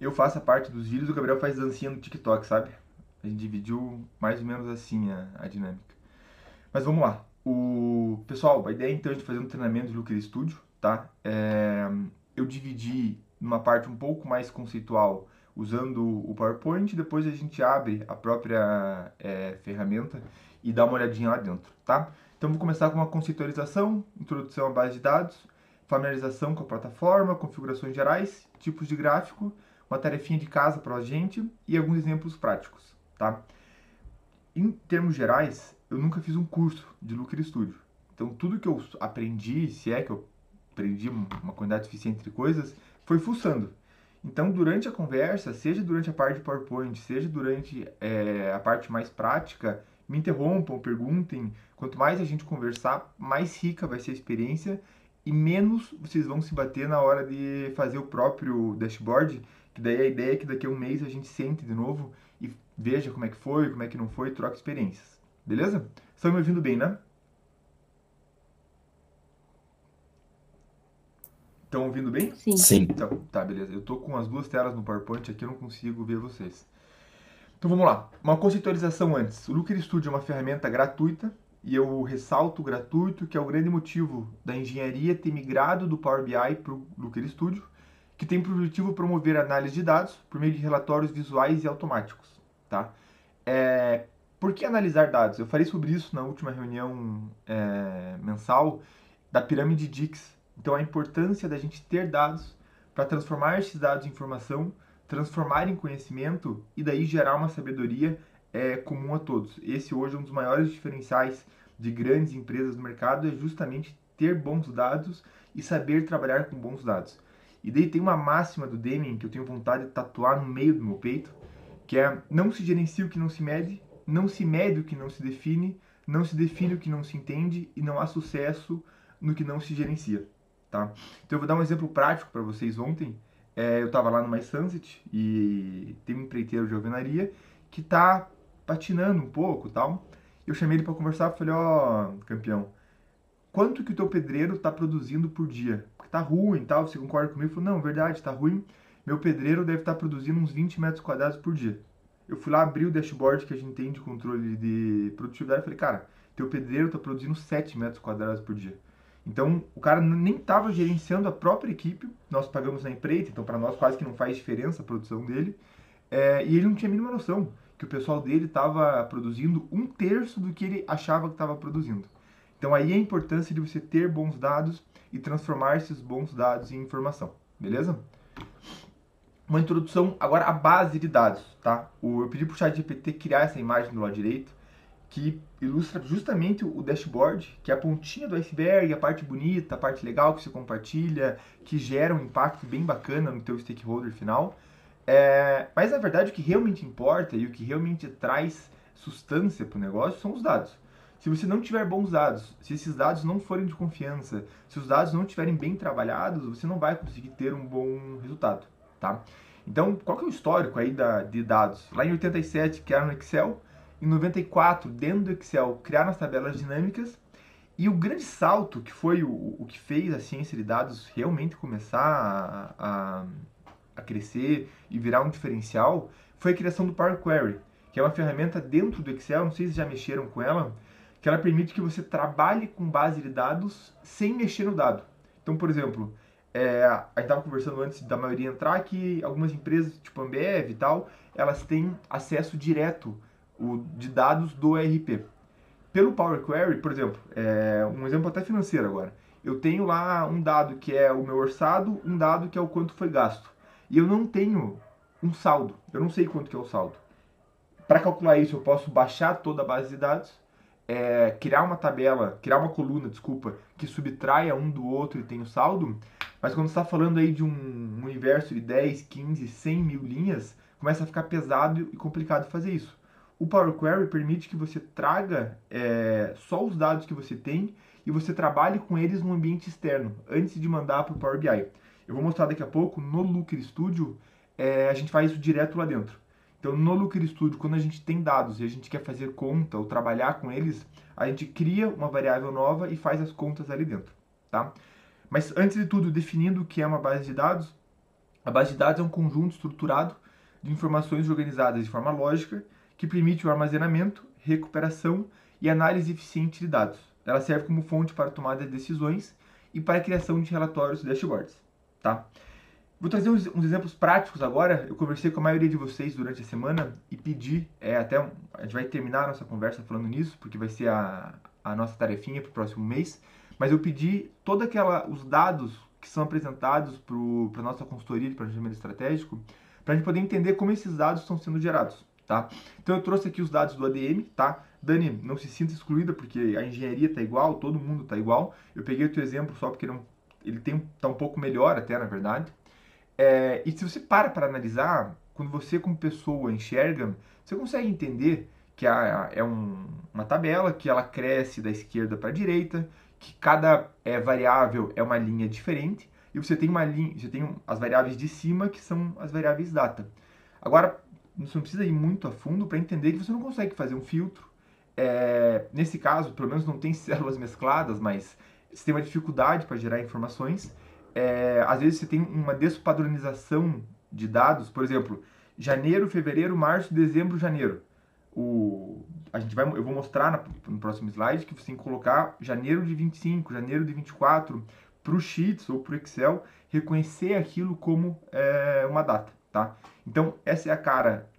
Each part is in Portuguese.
eu faço a parte dos vídeos, o Gabriel faz dancinha no TikTok, sabe? A gente dividiu mais ou menos assim a dinâmica. Mas vamos lá. Pessoal, a ideia então é de fazer um treinamento de Looker Studio, tá? Eu dividi numa parte um pouco mais conceitual usando o PowerPoint, depois a gente abre a própria ferramenta e dá uma olhadinha lá dentro, tá? Então vou começar com uma conceitualização, introdução à base de dados, familiarização com a plataforma, configurações gerais, tipos de gráfico, uma tarefinha de casa para a gente e alguns exemplos práticos, tá? Em termos gerais, eu nunca fiz um curso de Looker Studio. Então, tudo que eu aprendi, se é que eu aprendi uma quantidade suficiente de coisas, foi fuçando. Então, durante a conversa, seja durante a parte de PowerPoint, seja durante a parte mais prática, me interrompam, perguntem. Quanto mais a gente conversar, mais rica vai ser a experiência e menos vocês vão se bater na hora de fazer o próprio dashboard, que daí a ideia é que daqui a um mês a gente sente de novo e veja como é que foi, como é que não foi, troca experiências. Beleza? Estão me ouvindo bem, né? Estão ouvindo bem? Sim. Sim. Então, tá, beleza. Eu tô com as duas telas no PowerPoint aqui, eu não consigo ver vocês. Então vamos lá. Uma conceitualização antes. O Looker Studio é uma ferramenta gratuita e eu ressalto o gratuito, que é o grande motivo da engenharia ter migrado do Power BI para o Looker Studio, que tem por objetivo promover a análise de dados por meio de relatórios visuais e automáticos, tá? Por que analisar dados? Eu falei sobre isso na última reunião mensal da pirâmide Dix. Então, a importância da gente ter dados para transformar esses dados em informação, transformar em conhecimento e daí gerar uma sabedoria comum a todos. Esse hoje é um dos maiores diferenciais de grandes empresas no mercado, é justamente ter bons dados e saber trabalhar com bons dados. E daí tem uma máxima do Deming que eu tenho vontade de tatuar no meio do meu peito, que é: não se gerencia o que não se mede, não se mede o que não se define, não se define o que não se entende e não há sucesso no que não se gerencia, tá? Então eu vou dar um exemplo prático para vocês. Ontem eu estava lá no My Sunset e tem um empreiteiro de alvenaria que está patinando um pouco, tal. Eu chamei ele para conversar e falei: ó, campeão, quanto que o teu pedreiro está produzindo por dia? Porque tá ruim, tal, você concorda comigo? Ele falou: não, verdade, tá ruim. Meu pedreiro deve estar produzindo uns 20 metros quadrados por dia. Eu fui lá abrir o dashboard que a gente tem de controle de produtividade e falei: cara, teu pedreiro está produzindo 7 metros quadrados por dia. Então, o cara nem estava gerenciando a própria equipe, nós pagamos na empreita, então para nós quase que não faz diferença a produção dele, e ele não tinha a mínima noção que o pessoal dele estava produzindo um terço do que ele achava que estava produzindo. Então aí a importância de você ter bons dados e transformar esses bons dados em informação, beleza? Uma introdução agora à base de dados, tá? Eu pedi para o ChatGPT criar essa imagem do lado direito, que ilustra justamente o dashboard, que é a pontinha do iceberg, a parte bonita, a parte legal que você compartilha, que gera um impacto bem bacana no teu stakeholder final. Mas na verdade o que realmente importa e o que realmente traz sustância para o negócio são os dados. Se você não tiver bons dados, se esses dados não forem de confiança, se os dados não estiverem bem trabalhados, você não vai conseguir ter um bom resultado, tá? Então, qual que é o histórico aí de dados? Lá em 87 criaram no Excel, em 94 dentro do Excel criaram as tabelas dinâmicas, e o grande salto que foi o que fez a ciência de dados realmente começar a crescer e virar um diferencial foi a criação do Power Query, que é uma ferramenta dentro do Excel, não sei se já mexeram com ela, que ela permite que você trabalhe com base de dados sem mexer no dado. Então, por exemplo, a gente estava conversando antes da maioria entrar que algumas empresas, tipo Ambev e tal, elas têm acesso direto de dados do ERP. Pelo Power Query, por exemplo, um exemplo até financeiro agora, eu tenho lá um dado que é o meu orçado, um dado que é o quanto foi gasto. E eu não tenho um saldo, eu não sei quanto que é o saldo. Para calcular isso, eu posso baixar toda a base de dados, criar uma tabela, criar uma coluna, desculpa, que subtraia um do outro e tem o saldo, mas quando você está falando aí de um universo de 10, 15, 100 mil linhas, começa a ficar pesado e complicado fazer isso. O Power Query permite que você traga só os dados que você tem e você trabalhe com eles no ambiente externo, antes de mandar para o Power BI. Eu vou mostrar daqui a pouco, no Looker Studio, a gente faz isso direto lá dentro. Então, no Looker Studio, quando a gente tem dados e a gente quer fazer conta ou trabalhar com eles, a gente cria uma variável nova e faz as contas ali dentro, tá? Mas, antes de tudo, definindo o que é uma base de dados, A base de dados é um conjunto estruturado de informações organizadas de forma lógica que permite o armazenamento, recuperação e análise eficiente de dados. Ela serve como fonte para tomada de decisões e para a criação de relatórios e dashboards. Tá? Vou trazer uns exemplos práticos agora. Eu conversei com a maioria de vocês durante a semana e pedi, a gente vai terminar a nossa conversa falando nisso, porque vai ser a nossa tarefinha para o próximo mês, mas eu pedi os dados que são apresentados para a nossa consultoria de planejamento estratégico, para a gente poder entender como esses dados estão sendo gerados, tá? Então eu trouxe aqui os dados do ADM, tá? Dani, não se sinta excluída, porque a engenharia está igual, todo mundo está igual. Eu peguei o teu exemplo só porque ele tá um pouco melhor até, na verdade. E se você para analisar, quando você como pessoa enxerga, você consegue entender que uma tabela que ela cresce da esquerda para a direita, que cada variável é uma linha diferente, e você tem as variáveis de cima que são as variáveis data. Agora, você não precisa ir muito a fundo para entender que você não consegue fazer um filtro. Nesse caso, pelo menos não tem células mescladas, mas você tem uma dificuldade para gerar informações. Às vezes você tem uma despadronização de dados, por exemplo, janeiro, fevereiro, março, dezembro, janeiro. Eu vou mostrar no próximo slide que você tem que colocar janeiro de 25, janeiro de 24 para o Sheets ou para o Excel reconhecer aquilo como uma data, tá? Então, essa é a cara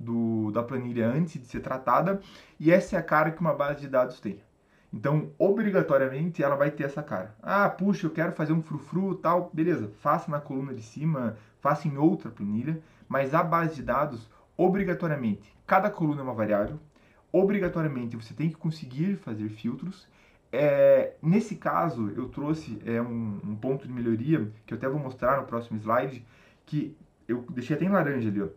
da planilha antes de ser tratada e essa é a cara que uma base de dados tem. Então, obrigatoriamente, ela vai ter essa cara. Ah, puxa, eu quero fazer um frufru tal. Beleza, faça na coluna de cima, faça em outra planilha, mas a base de dados, obrigatoriamente, cada coluna é uma variável, obrigatoriamente você tem que conseguir fazer filtros. Nesse caso, eu trouxe um ponto de melhoria, que eu até vou mostrar no próximo slide, que eu deixei até em laranja ali, ó.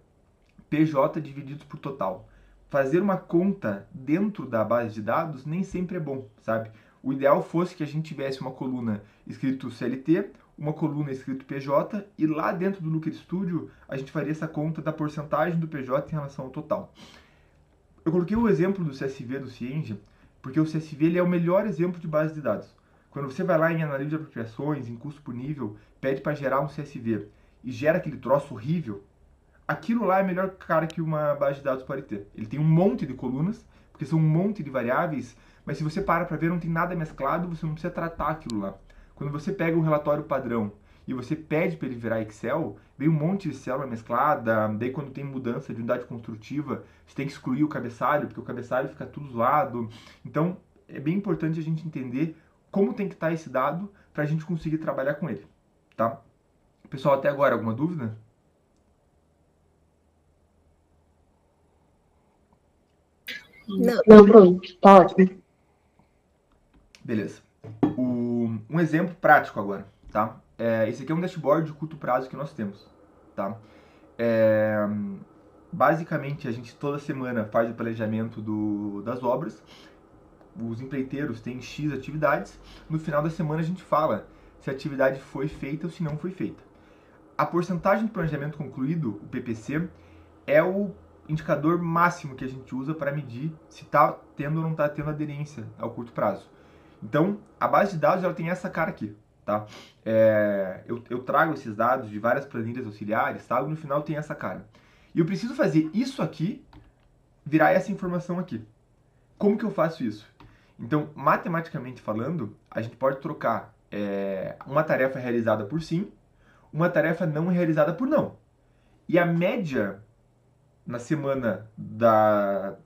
PJ divididos por total. Fazer uma conta dentro da base de dados nem sempre é bom, sabe? O ideal fosse que a gente tivesse uma coluna escrito CLT, uma coluna escrito PJ, e lá dentro do Looker Studio a gente faria essa conta da porcentagem do PJ em relação ao total. Eu coloquei o exemplo do CSV do Cienge, porque o CSV ele é o melhor exemplo de base de dados. Quando você vai lá em análise de apropriações, em custo por nível, pede para gerar um CSV e gera aquele troço horrível, aquilo lá é a melhor cara que uma base de dados pode ter. Ele tem um monte de colunas, porque são um monte de variáveis, mas se você para ver, não tem nada mesclado, você não precisa tratar aquilo lá. Quando você pega o relatório padrão e você pede para ele virar Excel, vem um monte de célula mesclada, daí quando tem mudança de unidade construtiva, você tem que excluir o cabeçalho, porque o cabeçalho fica tudo zoado. Então, é bem importante a gente entender como tem que estar esse dado para a gente conseguir trabalhar com ele, tá? Pessoal, até agora, alguma dúvida? Não, pronto, tá ótimo. Beleza. Um exemplo prático agora, tá? Esse aqui é um dashboard de curto prazo que nós temos, tá? Basicamente, a gente toda semana faz o planejamento das obras. Os empreiteiros têm X atividades. No final da semana, a gente fala se a atividade foi feita ou se não foi feita. A porcentagem de planejamento concluído, o PPC, é o indicador máximo que a gente usa para medir se está tendo ou não está tendo aderência ao curto prazo. Então, a base de dados ela tem essa cara aqui, tá? Eu trago esses dados de várias planilhas auxiliares, tá? E no final tem essa cara. E eu preciso fazer isso aqui virar essa informação aqui. Como que eu faço isso? Então, matematicamente falando, a gente pode trocar uma tarefa realizada por sim, uma tarefa não realizada por não. E a média na semana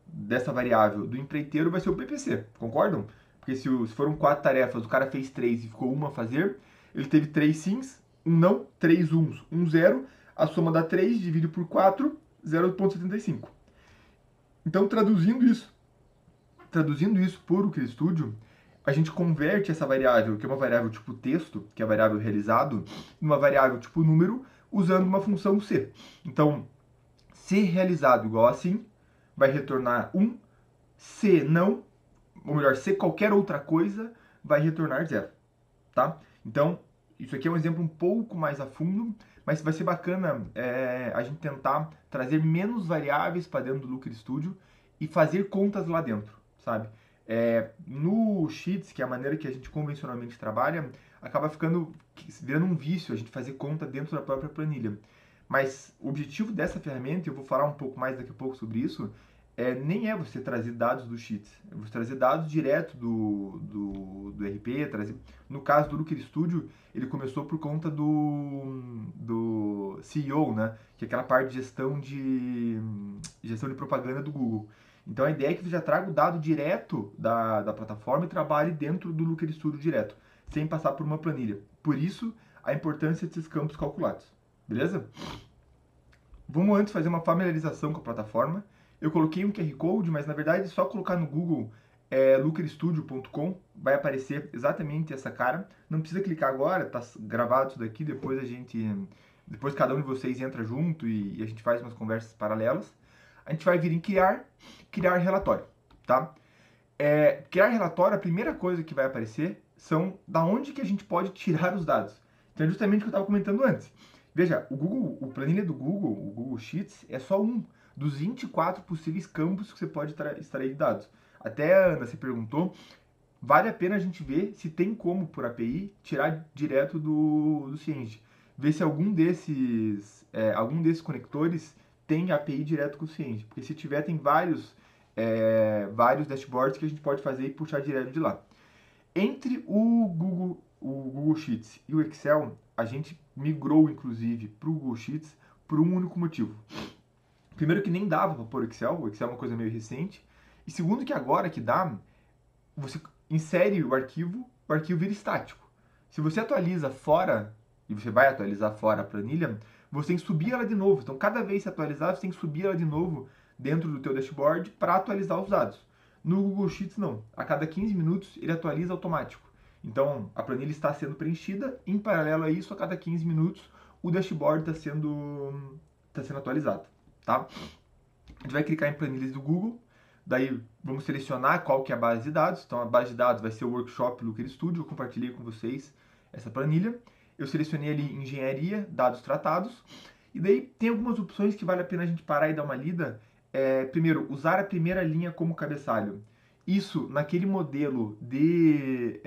dessa variável do empreiteiro vai ser o PPC, concordam? Porque se foram 4 tarefas, o cara fez 3 e ficou uma a fazer, ele teve 3 sims, um não, 3 uns, 1 zero, a soma dá 3, divide por 4, 0,75. Então, traduzindo isso por o Studio, a gente converte essa variável, que é uma variável tipo texto, que é a variável realizado, numa variável tipo número, usando uma função C. Então, se realizado igual a sim, vai retornar 1, se não, ou melhor, se qualquer outra coisa, vai retornar 0, tá? Então, isso aqui é um exemplo um pouco mais a fundo, mas vai ser bacana a gente tentar trazer menos variáveis para dentro do Looker Studio e fazer contas lá dentro, sabe? No Sheets, que é a maneira que a gente convencionalmente trabalha, acaba virando um vício a gente fazer conta dentro da própria planilha. Mas o objetivo dessa ferramenta, eu vou falar um pouco mais daqui a pouco sobre isso, nem é você trazer dados do Sheets, é você trazer dados direto do RP, trazer... No caso do Looker Studio, ele começou por conta do CEO, né? Que é aquela parte de gestão de propaganda do Google. Então a ideia é que você já traga o dado direto da plataforma e trabalhe dentro do Looker Studio direto, sem passar por uma planilha. Por isso, a importância desses campos calculados. Beleza? Vamos antes fazer uma familiarização com a plataforma. Eu coloquei um QR Code, mas na verdade é só colocar no Google lookerstudio.com, vai aparecer exatamente essa cara. Não precisa clicar agora, tá gravado isso daqui, depois cada um de vocês entra junto e a gente faz umas conversas paralelas. A gente vai vir em criar relatório, tá? Criar relatório, a primeira coisa que vai aparecer são da onde que a gente pode tirar os dados. Então é justamente o que eu estava comentando antes. Veja, o planilha do Google, o Google Sheets, é só um dos 24 possíveis campos que você pode extrair de dados. Até a Ana se perguntou, vale a pena a gente ver se tem como, por API, tirar direto do Scienge. Ver se algum desses conectores tem API direto com o Scienge. Porque se tiver, tem vários dashboards que a gente pode fazer e puxar direto de lá. Entre o Google Sheets e o Excel, a gente migrou, inclusive, para o Google Sheets por um único motivo. Primeiro que nem dava para pôr o Excel é uma coisa meio recente. E segundo que agora que dá, você insere o arquivo vira estático. Se você atualiza fora, e você vai atualizar fora a planilha, você tem que subir ela de novo. Então, cada vez que você atualizar, você tem que subir ela de novo dentro do teu dashboard para atualizar os dados. No Google Sheets, não. A cada 15 minutos, ele atualiza automático. Então, a planilha está sendo preenchida. Em paralelo a isso, a cada 15 minutos, o dashboard está sendo atualizado. Tá? A gente vai clicar em planilhas do Google. Daí, vamos selecionar qual que é a base de dados. Então, a base de dados vai ser o Workshop Looker Studio. Eu compartilhei com vocês essa planilha. Eu selecionei ali engenharia, dados tratados. E daí, tem algumas opções que vale a pena a gente parar e dar uma lida. Primeiro, usar a primeira linha como cabeçalho. Isso, naquele modelo de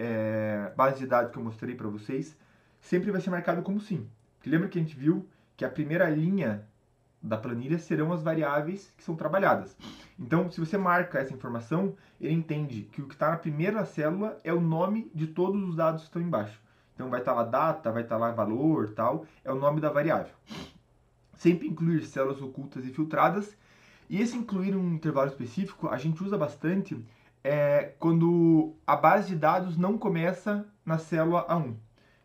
base de dados que eu mostrei para vocês, sempre vai ser marcado como sim. Porque lembra que a gente viu que a primeira linha da planilha serão as variáveis que são trabalhadas. Então, se você marca essa informação, ele entende que o que está na primeira célula é o nome de todos os dados que estão embaixo. Então, vai estar lá data, vai estar lá valor, tal, é o nome da variável. Sempre incluir células ocultas e filtradas. E esse incluir um intervalo específico, a gente usa bastante quando a base de dados não começa na célula A1.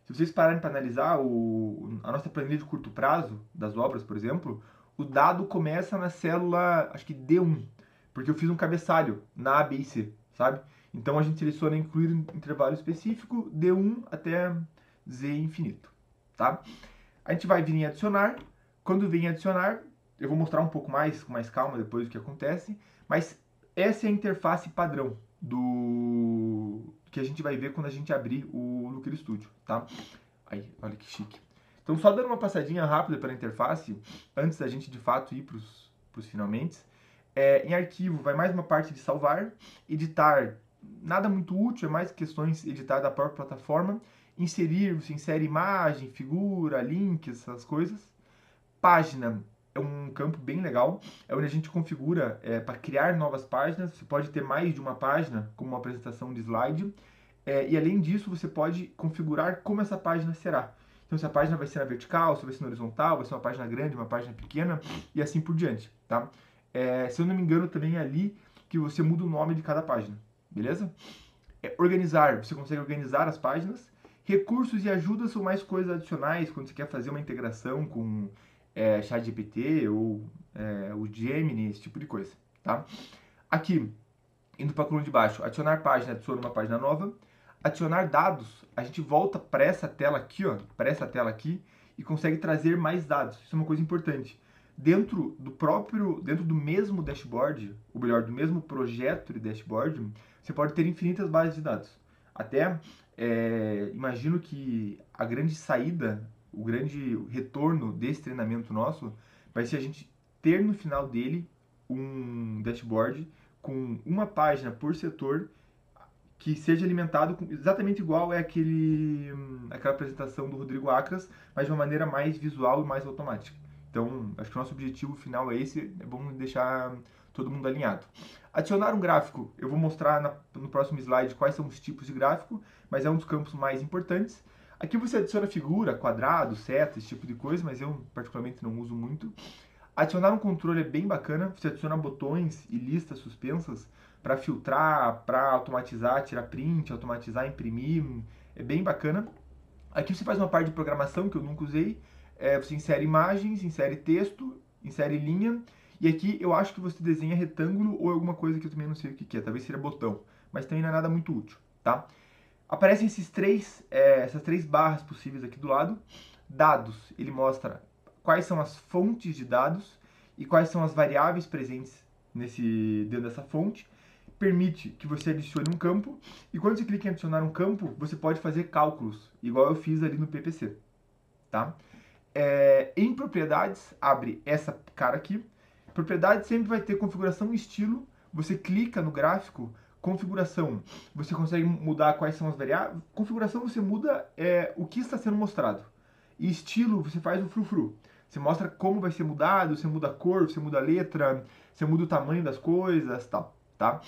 Se vocês pararem para analisar a nossa planilha de curto prazo das obras, por exemplo, o dado começa na célula, acho que D1, porque eu fiz um cabeçalho na A, B e C, sabe? Então a gente seleciona incluir um intervalo específico, D1 até Z infinito, tá? A gente vai vir em adicionar. Quando vem em adicionar, eu vou mostrar um pouco mais, com mais calma depois do que acontece, mas essa é a interface padrão que a gente vai ver quando a gente abrir o Looker Studio, tá? Aí, olha que chique. Então, só dando uma passadinha rápida pela interface, antes da gente, de fato, ir para os finalmente. Em arquivo, vai mais uma parte de salvar, editar, nada muito útil, é mais questões editar da própria plataforma, inserir, você insere imagem, figura, links, essas coisas. Página é um campo bem legal, é onde a gente configura para criar novas páginas. Você pode ter mais de uma página, como uma apresentação de slide, e além disso, você pode configurar como essa página será. Então, se a página vai ser na vertical, se vai ser na horizontal, vai ser uma página grande, uma página pequena, e assim por diante, tá? Se eu não me engano, também é ali que você muda o nome de cada página, beleza? Organizar, você consegue organizar as páginas. Recursos e ajudas são mais coisas adicionais, quando você quer fazer uma integração com ChatGPT ou o Gemini, esse tipo de coisa, tá? Aqui, indo para a coluna de baixo, adicionar página, adiciona uma página nova. Adicionar dados, a gente volta para essa tela aqui, ó, para essa tela aqui, e consegue trazer mais dados. Isso é uma coisa importante. Dentro do mesmo dashboard, ou melhor, do mesmo projeto de dashboard, você pode ter infinitas bases de dados. Até imagino que a grande saída, o grande retorno desse treinamento nosso vai ser a gente ter no final dele um dashboard com uma página por setor que seja alimentado exatamente igual aquela apresentação do Rodrigo Acras, mas de uma maneira mais visual e mais automática. Então, acho que o nosso objetivo final é esse, é bom deixar todo mundo alinhado. Adicionar um gráfico, eu vou mostrar no próximo slide quais são os tipos de gráfico, mas é um dos campos mais importantes. Aqui você adiciona figura, quadrado, seta, esse tipo de coisa, mas eu particularmente não uso muito. Adicionar um controle é bem bacana, você adiciona botões e listas suspensas para filtrar, para automatizar, tirar print, automatizar, imprimir, é bem bacana. Aqui você faz uma parte de programação que eu nunca usei, você insere imagens, insere texto, insere linha, e aqui eu acho que você desenha retângulo ou alguma coisa que eu também não sei o que é, talvez seja botão, mas também não é nada muito útil, tá? Aparecem essas três barras possíveis aqui do lado. Dados, ele mostra quais são as fontes de dados e quais são as variáveis presentes dentro dessa fonte. Permite que você adicione um campo, e quando você clica em adicionar um campo, você pode fazer cálculos, igual eu fiz ali no PPC, tá? Em propriedades, abre essa cara aqui. Propriedades sempre vai ter configuração e estilo. Você clica no gráfico, configuração, você consegue mudar quais são as variáveis. Configuração você muda o que está sendo mostrado. E estilo, você faz o frufru. Você mostra como vai ser mudado, você muda a cor, você muda a letra, você muda o tamanho das coisas, tal, tá?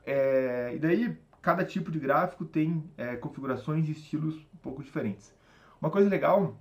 E daí, cada tipo de gráfico tem configurações e estilos um pouco diferentes. Uma coisa legal,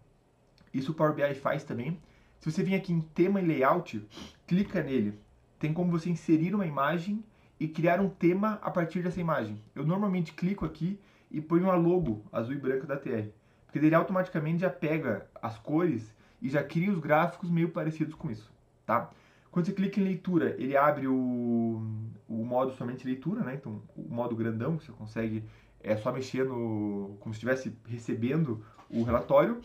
isso o Power BI faz também, se você vir aqui em tema e layout, clica nele. Tem como você inserir uma imagem e criar um tema a partir dessa imagem. Eu normalmente clico aqui e ponho uma logo azul e branca da TR, porque ele automaticamente já pega as cores e já cria os gráficos meio parecidos com isso, tá? Quando você clica em leitura, ele abre o modo somente leitura, né? Então, o modo grandão, você consegue só mexer como se estivesse recebendo o relatório.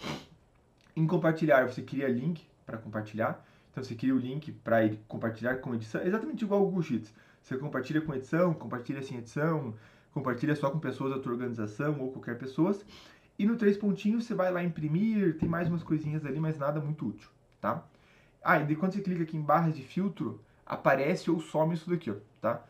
Em compartilhar, você cria link para compartilhar. Então, você cria o link para compartilhar com edição, exatamente igual ao Google Sheets. Você compartilha com edição, compartilha sem edição, compartilha só com pessoas da tua organização ou qualquer pessoa. E no 3 pontinhos, você vai lá imprimir, tem mais umas coisinhas ali, mas nada muito útil, tá? E quando você clica aqui em barras de filtro, aparece ou some isso daqui, ó, tá?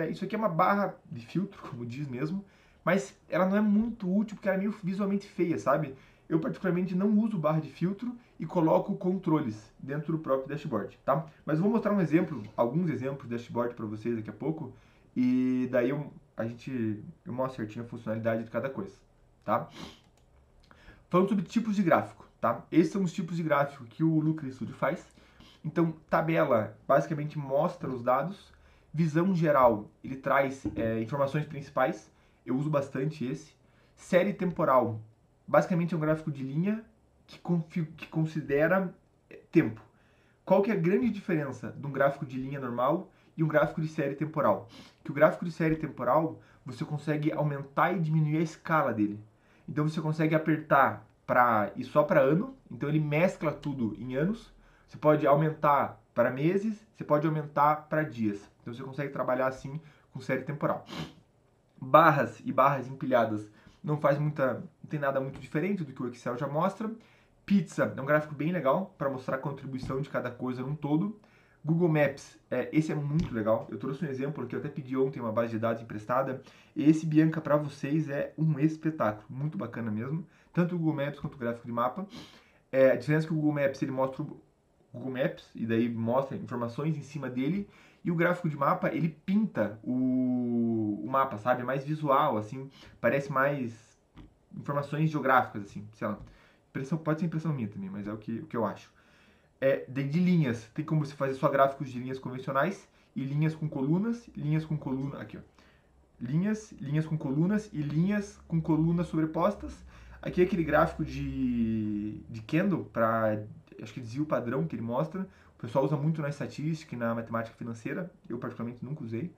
Isso aqui é uma barra de filtro, como diz mesmo, mas ela não é muito útil porque ela é meio visualmente feia, sabe? Eu particularmente não uso barra de filtro e coloco controles dentro do próprio dashboard, tá? Mas vou mostrar alguns exemplos de dashboard para vocês daqui a pouco, e daí eu mostro certinho a funcionalidade de cada coisa, tá? Falando sobre tipos de gráfico, tá? Esses são os tipos de gráfico que o Looker Studio faz. Então, tabela basicamente mostra os dados. Visão geral, ele traz informações principais. Eu uso bastante esse. Série temporal, basicamente é um gráfico de linha que considera tempo. Qual que é a grande diferença de um gráfico de linha normal e um gráfico de série temporal? Que o gráfico de série temporal, você consegue aumentar e diminuir a escala dele. Então você consegue apertar para ir só para ano, então ele mescla tudo em anos. Você pode aumentar para meses, você pode aumentar para dias. Então você consegue trabalhar assim com série temporal. Barras e barras empilhadas não tem nada muito diferente do que o Excel já mostra. Pizza é um gráfico bem legal para mostrar a contribuição de cada coisa num todo. Google Maps, esse é muito legal. Eu trouxe um exemplo que eu até pedi ontem, uma base de dados emprestada. Esse, Bianca, para vocês é um espetáculo, muito bacana mesmo. Tanto o Google Maps quanto o gráfico de mapa. A diferença é que o Google Maps, ele mostra o Google Maps e daí mostra informações em cima dele. E o gráfico de mapa, ele pinta o mapa, sabe? É mais visual, assim, parece mais informações geográficas, assim, sei lá. Pode ser impressão minha também, mas é o que eu acho. De linhas, tem como você fazer só gráficos de linhas convencionais e linhas com colunas, aqui ó. Linhas com colunas e linhas com colunas sobrepostas. Aqui é aquele gráfico de candle, acho que desvio padrão que ele mostra. O pessoal usa muito na estatística e na matemática financeira, eu particularmente nunca usei.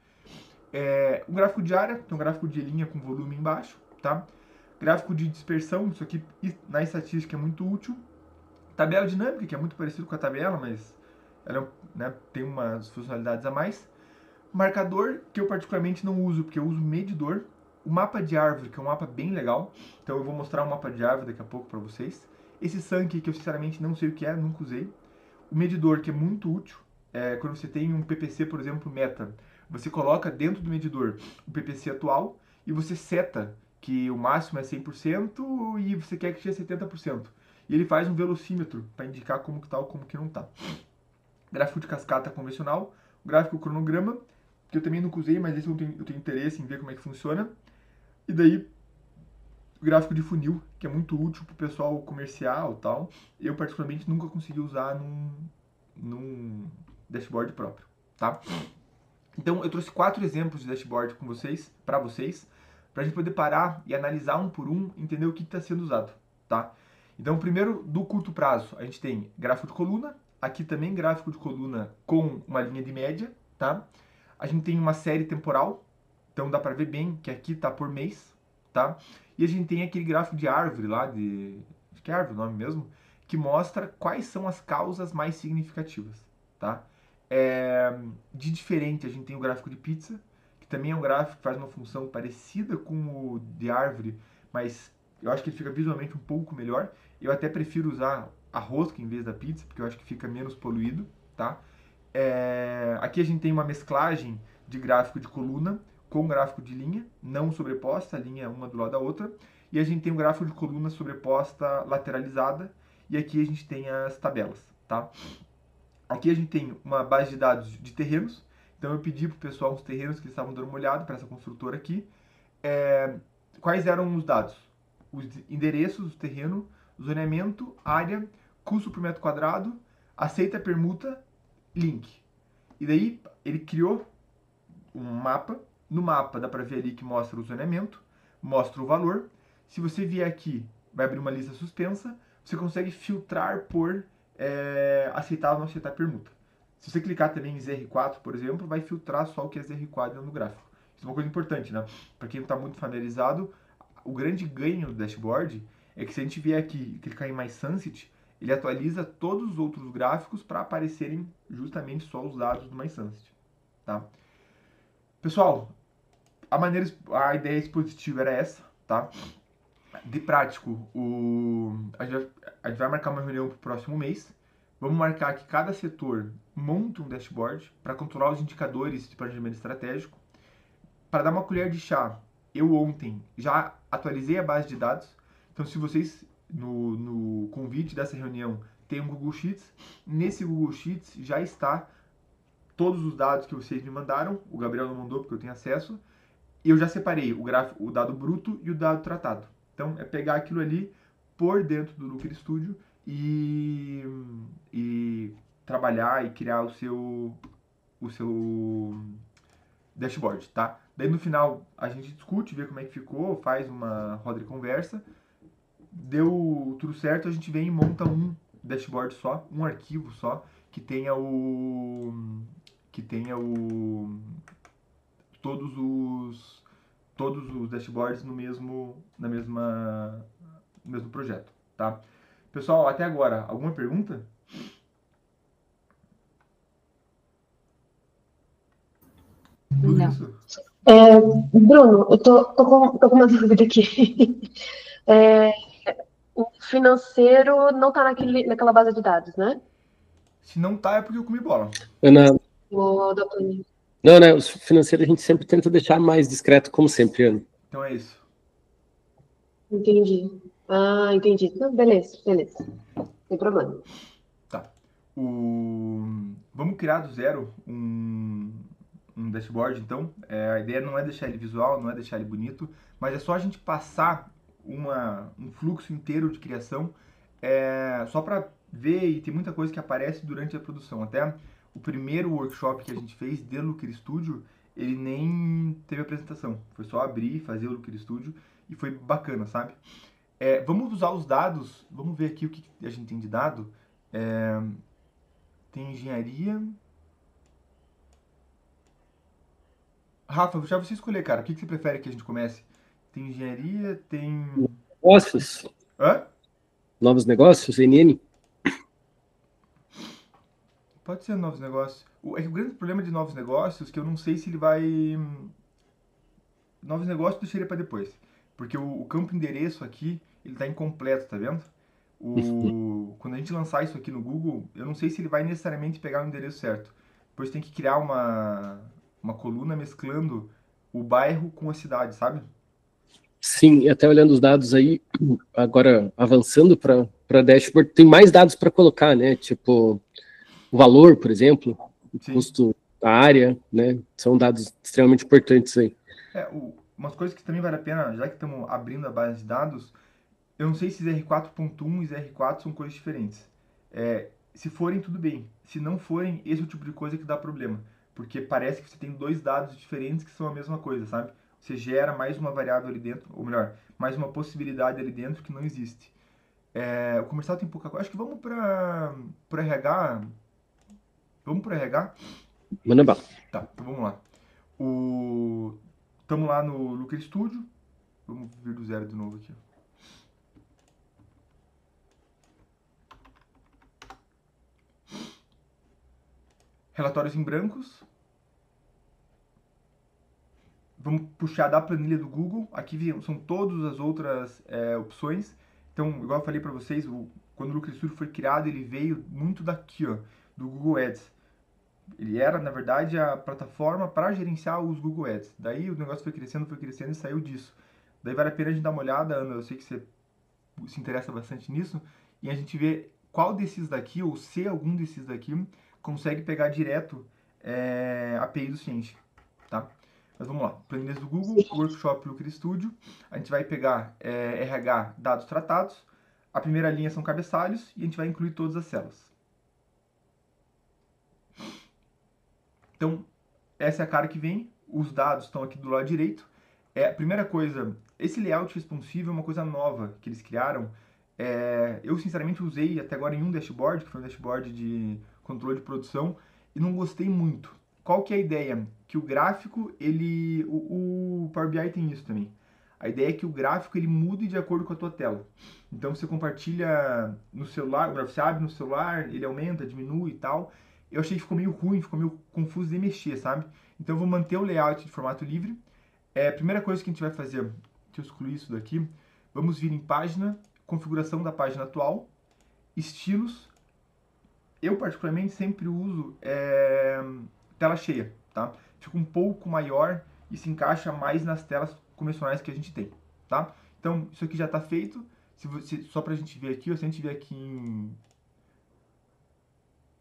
Um gráfico de área, tem um gráfico de linha com volume embaixo, tá? Gráfico de dispersão, isso aqui na estatística é muito útil. Tabela dinâmica, que é muito parecido com a tabela, mas ela tem umas funcionalidades a mais. Marcador, que eu particularmente não uso, porque eu uso medidor. O mapa de árvore, que é um mapa bem legal. Então eu vou mostrar um mapa de árvore daqui a pouco para vocês. Esse Sankey, que eu sinceramente não sei o que é, nunca usei. O medidor, que é muito útil. Quando você tem um PPC, por exemplo, meta, você coloca dentro do medidor o PPC atual e você seta que o máximo é 100% e você quer que seja 70%. e ele faz um velocímetro para indicar como que tá ou como que não tá. Gráfico de cascata convencional, gráfico cronograma, que eu também nunca usei, mas esse eu tenho interesse em ver como é que funciona. E daí, o gráfico de funil, que é muito útil para o pessoal comercial e tal. Eu, particularmente, nunca consegui usar num dashboard próprio, tá? Então, eu trouxe 4 exemplos de dashboard com vocês, para a gente poder parar e analisar um por um, entender o que está sendo usado, tá? Então, primeiro, do curto prazo, a gente tem gráfico de coluna, aqui também gráfico de coluna com uma linha de média, tá? A gente tem uma série temporal, então dá para ver bem que aqui tá por mês, tá? E a gente tem aquele gráfico de árvore lá, acho que é árvore o nome mesmo, que mostra quais são as causas mais significativas, tá? De diferente, a gente tem o gráfico de pizza, que também é um gráfico que faz uma função parecida com o de árvore, mas eu acho que ele fica visualmente um pouco melhor. Eu até prefiro usar a rosca em vez da pizza, porque eu acho que fica menos poluído, tá? Aqui a gente tem uma mesclagem de gráfico de coluna com gráfico de linha, não sobreposta, a linha uma do lado da outra. E a gente tem um gráfico de coluna sobreposta lateralizada, e aqui a gente tem as tabelas, tá? Aqui a gente tem uma base de dados de terrenos, então eu pedi para o pessoal uns terrenos que eles estavam dando uma olhada para essa construtora aqui. Quais eram os dados? Os endereços do terreno, zoneamento, área, custo por metro quadrado, aceita permuta, link. E daí ele criou um mapa. No mapa dá para ver ali que mostra o zoneamento, mostra o valor. Se você vier aqui, vai abrir uma lista suspensa. Você consegue filtrar por aceitar ou não aceitar permuta. Se você clicar também em ZR4, por exemplo, vai filtrar só o que é ZR4 no gráfico. Isso é uma coisa importante, né? Para quem não está muito familiarizado, o grande ganho do dashboard é que se a gente vier aqui e clicar em My Sunset, ele atualiza todos os outros gráficos para aparecerem justamente só os dados do My Sunset, tá? Pessoal, a ideia expositiva era essa, tá? De prático, a gente vai marcar uma reunião para o próximo mês. Vamos marcar que cada setor monte um dashboard para controlar os indicadores de planejamento estratégico. Para dar uma colher de chá, eu ontem já atualizei a base de dados. Então, se vocês, no convite dessa reunião, tem um Google Sheets, nesse Google Sheets já está todos os dados que vocês me mandaram. O Gabriel não mandou porque eu tenho acesso. E eu já separei o dado bruto e o dado tratado. Então, é pegar aquilo ali, pôr dentro do Looker Studio e trabalhar e criar o seu dashboard, tá? Daí no final a gente discute, vê como é que ficou, faz uma roda de conversa. Deu tudo certo, a gente vem e monta um dashboard só, um arquivo só, que tenha todos os dashboards no mesmo projeto, tá? Pessoal, até agora, alguma pergunta? Tudo Não. isso? Bruno, eu tô com uma dúvida aqui. O financeiro não tá naquela base de dados, né? Se não tá, é porque eu comi bola. Ana, O da planilha. não, né? Os financeiros a gente sempre tenta deixar mais discreto, como sempre, Ana. Então é isso. Entendi. Ah, entendi. Não, beleza. Sem problema. Tá. Vamos criar do zero um dashboard, então. A ideia não é deixar ele visual, não é deixar ele bonito, mas é só a gente passar um fluxo inteiro de criação, só para ver, e tem muita coisa que aparece durante a produção. Até o primeiro workshop que a gente fez de Looker Studio, ele nem teve apresentação. Foi só abrir, fazer o Looker Studio e foi bacana, sabe? Vamos usar os dados, vamos ver aqui o que a gente tem de dado. Tem engenharia. Rafa, já você escolher, cara. O que você prefere que a gente comece? Tem engenharia, tem... Negócios? Hã? Novos negócios, NN? Pode ser novos negócios. O grande problema de novos negócios é que eu não sei se ele vai... Novos negócios eu deixaria para depois. Porque o campo endereço aqui, ele tá incompleto, tá vendo? Quando a gente lançar isso aqui no Google, eu não sei se ele vai necessariamente pegar o endereço certo. Depois tem que criar uma coluna mesclando o bairro com a cidade, sabe? Sim, e até olhando os dados aí, agora avançando para para dashboard, tem mais dados para colocar, né? Tipo, o valor, por exemplo, o Sim. custo da área, né? São dados extremamente importantes aí. Umas coisas que também vale a pena, já que estamos abrindo a base de dados, eu não sei se ZR4.1 e ZR4 são coisas diferentes. Se forem, tudo bem. Se não forem, esse é o tipo de coisa que dá problema. Porque parece que você tem dois dados diferentes que são a mesma coisa, sabe? Você gera mais uma variável ali dentro, ou melhor, mais uma possibilidade ali dentro que não existe. O comercial tem pouca coisa. Acho que vamos para o RH. Vamos para o RH? Manda bala. Tá, então vamos lá. Estamos lá no Looker Studio. Vamos vir do zero de novo aqui. Relatórios em brancos. Vamos puxar da planilha do Google. Aqui são todas as outras opções. Então, igual eu falei para vocês, quando o Looker Studio foi criado, ele veio muito daqui, ó, do Google Ads. Ele era, na verdade, a plataforma para gerenciar os Google Ads. Daí o negócio foi crescendo e saiu disso. Daí vale a pena a gente dar uma olhada, Ana, eu sei que você se interessa bastante nisso, e a gente vê qual desses daqui, ou se algum desses daqui, consegue pegar direto a API do Ciente, tá? Mas vamos lá, planilhas do Google, Workshop Looker Studio, a gente vai pegar RH, dados tratados, a primeira linha são cabeçalhos, e a gente vai incluir todas as células. Então, essa é a cara que vem, os dados estão aqui do lado direito. A primeira coisa, esse layout responsivo é uma coisa nova que eles criaram. Eu, sinceramente, usei até agora em um dashboard, que foi um dashboard de controle de produção, e não gostei muito. Qual que é a ideia? Que o gráfico, o Power BI tem isso também. A ideia é que o gráfico ele mude de acordo com a tua tela. Então, você compartilha no celular, você abre no celular, ele aumenta, diminui e tal. Eu achei que ficou meio ruim, ficou meio confuso de mexer, sabe? Então, eu vou manter o layout de formato livre. A primeira coisa que a gente vai fazer, deixa eu excluir isso daqui, vamos vir em página, configuração da página atual, estilos. Eu, particularmente, sempre uso tela cheia, tá? Fica um pouco maior e se encaixa mais nas telas convencionais que a gente tem, tá? Então, isso aqui já está feito. Só para a gente ver aqui, se a gente vier aqui em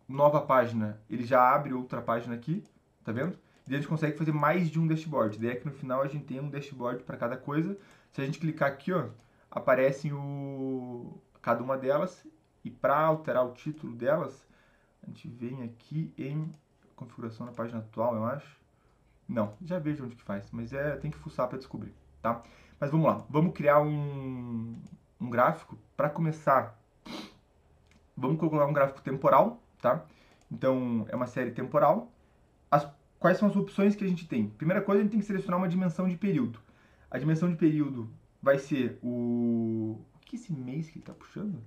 nova página, ele já abre outra página aqui, tá vendo? E a gente consegue fazer mais de um dashboard. Daí é que no final a gente tem um dashboard para cada coisa. Se a gente clicar aqui, ó, aparecem cada uma delas. E para alterar o título delas, a gente vem aqui em configuração da página atual, eu acho. Não, já vejo onde que faz, mas tem que fuçar para descobrir, tá? Mas vamos lá, vamos criar um gráfico. Para começar, vamos colocar um gráfico temporal, tá? Então, é uma série temporal. Quais são as opções que a gente tem? Primeira coisa, a gente tem que selecionar uma dimensão de período. A dimensão de período vai ser o que é esse mês que ele está puxando?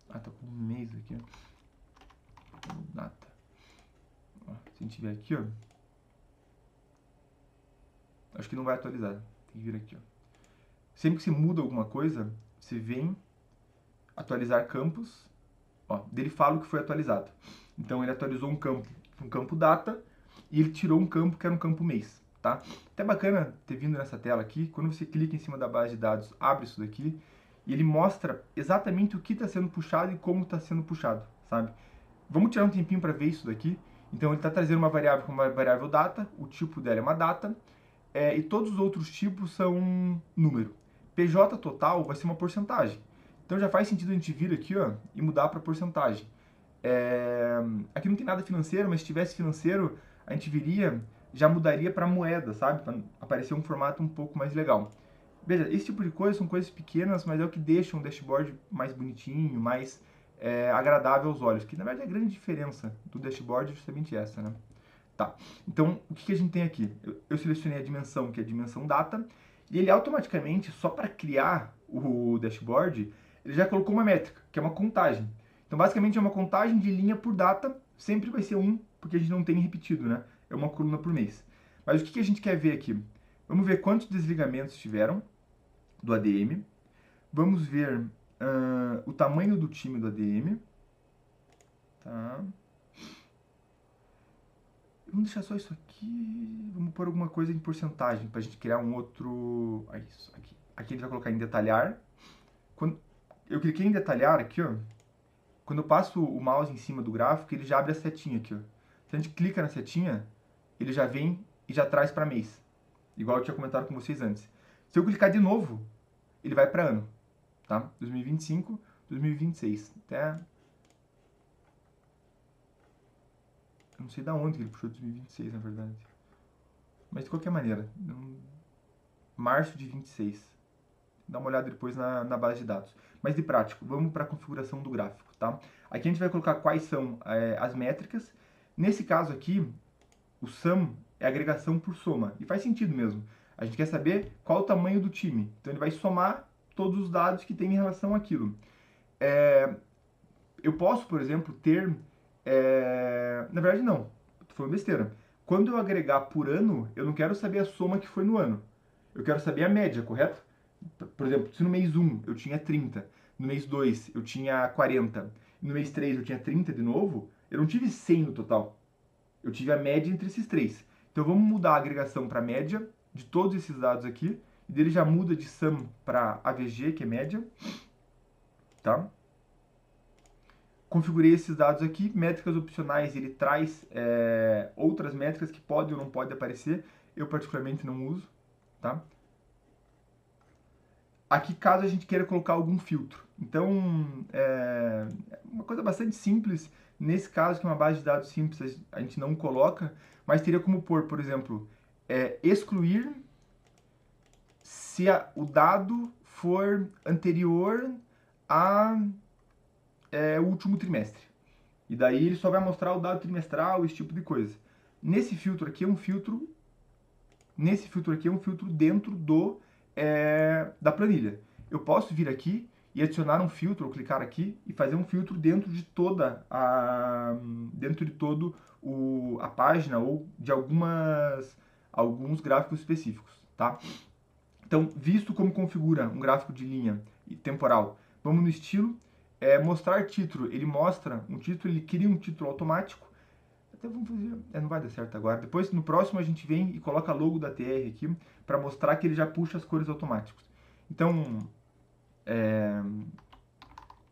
Ah, tá com um mês aqui, ó. Data. Ó, se a gente tiver aqui, ó. Acho que não vai atualizar. Tem que vir aqui, ó. Sempre que você muda alguma coisa, você vem atualizar campos. Ó, dele fala o que foi atualizado. Então ele atualizou um campo data, e ele tirou um campo que era um campo mês, tá? Até bacana ter vindo nessa tela aqui, quando você clica em cima da base de dados, abre isso daqui, e ele mostra exatamente o que está sendo puxado e como está sendo puxado, sabe? Vamos tirar um tempinho para ver isso daqui. Então ele está trazendo uma variável como uma variável data, o tipo dela é uma data, e todos os outros tipos são um número. PJ total vai ser uma porcentagem. Então já faz sentido a gente vir aqui, ó, e mudar para porcentagem. Aqui não tem nada financeiro, mas se tivesse financeiro, a gente viria, já mudaria para moeda, sabe? Para aparecer um formato um pouco mais legal. Veja, esse tipo de coisa são coisas pequenas, mas é o que deixa um dashboard mais bonitinho, mais agradável aos olhos. Que na verdade a grande diferença do dashboard é justamente essa, né? Tá, então o que a gente tem aqui? Eu selecionei a dimensão, que é a dimensão data, e ele automaticamente, só para criar o dashboard, ele já colocou uma métrica, que é uma contagem. Então, basicamente, é uma contagem de linha por data, sempre vai ser 1, porque a gente não tem repetido, né? É uma coluna por mês. Mas o que a gente quer ver aqui? Vamos ver quantos desligamentos tiveram do ADM. Vamos ver o tamanho do time do ADM. Tá. Vamos deixar só isso aqui. Vamos pôr alguma coisa em porcentagem, para a gente criar um outro... Isso, aqui. Aqui a gente vai colocar em detalhar. eu cliquei em detalhar aqui, ó. Quando eu passo o mouse em cima do gráfico, ele já abre a setinha aqui, ó. Se a gente clica na setinha, ele já vem e já traz para mês. Igual eu tinha comentado com vocês antes. Se eu clicar de novo, ele vai para ano, tá? 2025, 2026. Até... Eu não sei da onde que ele puxou 2026, na verdade. Mas de qualquer maneira, março de 26. Dá uma olhada depois na base de dados. Mas de prático, vamos para a configuração do gráfico, tá? Aqui a gente vai colocar quais são as métricas. Nesse caso aqui, o sum é agregação por soma. E faz sentido mesmo. A gente quer saber qual o tamanho do time. Então ele vai somar todos os dados que tem em relação àquilo. Eu posso, por exemplo, ter... Na verdade, não. Tô falando besteira. Quando eu agregar por ano, eu não quero saber a soma que foi no ano. Eu quero saber a média, correto? Por exemplo, se no mês 1 eu tinha 30, no mês 2 eu tinha 40, no mês 3 eu tinha 30 de novo, eu não tive 100 no total. Eu tive a média entre esses três. Então vamos mudar a agregação para média de todos esses dados aqui. E dele já muda de sum para AVG, que é média. Tá? Configurei esses dados aqui. Métricas opcionais, ele traz outras métricas que podem ou não podem aparecer. Eu particularmente não uso. Tá? Aqui, caso a gente queira colocar algum filtro. Então, uma coisa bastante simples. Nesse caso, que é uma base de dados simples, a gente não coloca, mas teria como pôr, por exemplo, excluir se o dado for anterior a o último trimestre. E daí ele só vai mostrar o dado trimestral, esse tipo de coisa. Nesse filtro aqui é um filtro dentro da planilha. Eu posso vir aqui e adicionar um filtro, ou clicar aqui e fazer um filtro dentro de toda a página ou de alguns gráficos específicos, tá? Então, visto como configura um gráfico de linha e temporal, vamos no estilo, mostrar título. Ele mostra um título, ele cria um título automático. Até vamos fazer... não vai dar certo agora. Depois, no próximo, a gente vem e coloca logo da TR aqui, para mostrar que ele já puxa as cores automáticos. Então, é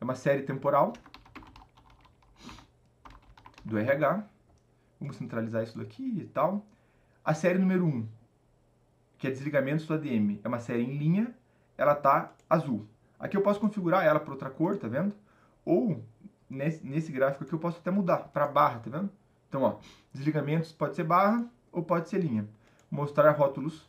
uma série temporal do RH. Vamos centralizar isso daqui e tal. A série número 1, que é desligamentos do ADM, é uma série em linha, ela tá azul. Aqui eu posso configurar ela para outra cor, tá vendo? Ou, nesse gráfico aqui, eu posso até mudar para barra, tá vendo? Então, ó, desligamentos pode ser barra ou pode ser linha. Mostrar rótulos.